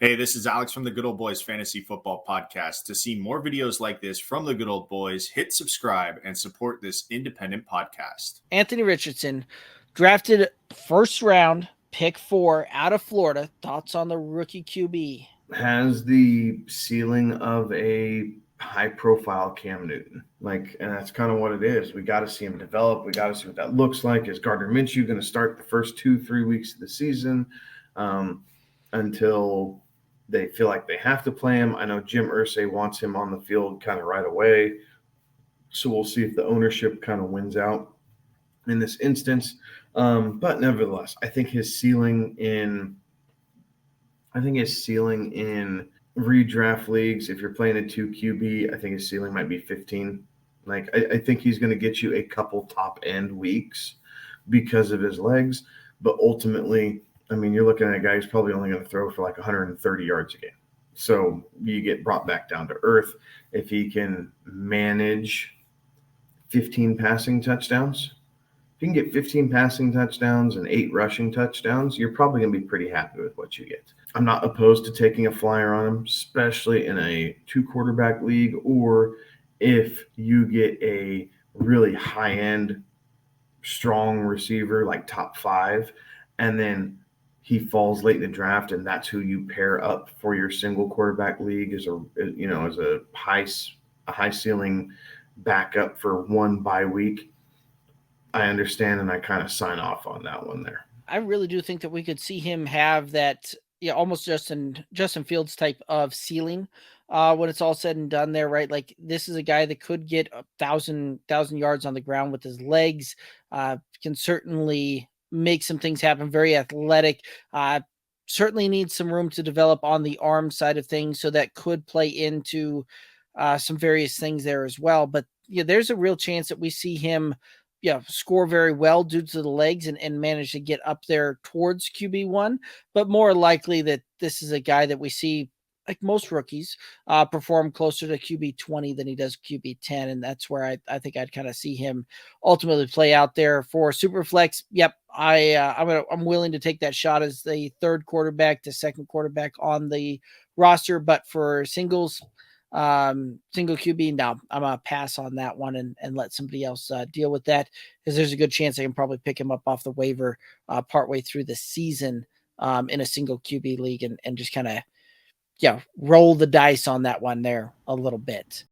Hey, this is Alex from the Good Old Boys Fantasy Football Podcast. To see more videos like this from the Good Old Boys, hit subscribe and support this independent podcast. Anthony Richardson, drafted first round, pick 4 out of Florida. Thoughts on the rookie QB? Has the ceiling of a high profile Cam Newton. And that's kind of what it is. We got to see him develop. We got to see what that looks like. Is Gardner Minshew going to start the first 2-3 weeks of the season until they feel like they have to play him? I know Jim Irsay wants him on the field kind of right away. So we'll see if the ownership kind of wins out in this instance. But nevertheless, I think his ceiling in redraft leagues, if you're playing a 2 QB, I think his ceiling might be 15. I think he's going to get you a couple top end weeks because of his legs. But ultimately, you're looking at a guy who's probably only going to throw for 130 yards a game. So you get brought back down to earth. If he can manage 15 passing touchdowns, if you can get 15 passing touchdowns and 8 rushing touchdowns, you're probably going to be pretty happy with what you get. I'm not opposed to taking a flyer on him, especially in a 2-quarterback league, or if you get a really high-end, strong receiver like top 5, and then he falls late in the draft, and that's who you pair up for your single quarterback league as a high ceiling backup for one bye week. I understand, and I kind of sign off on that one there. I really do think that we could see him have that, almost Justin Fields type of ceiling when it's all said and done there, right? This is a guy that could get 1,000 yards on the ground with his legs, can certainly make some things happen, very athletic, certainly needs some room to develop on the arm side of things, so that could play into some various things there as well. But there's a real chance that we see him score very well due to the legs and manage to get up there towards QB1, but more likely that this is a guy that we see, like most rookies, perform closer to QB20 than he does QB10. And that's where I think I'd kind of see him ultimately play out there for Superflex. Yep. I'm willing to take that shot as the third quarterback to second quarterback on the roster, but for single QB, now I'm gonna pass on that one and let somebody else deal with that, because there's a good chance I can probably pick him up off the waiver partway through the season in a single QB league and just kind of roll the dice on that one there a little bit.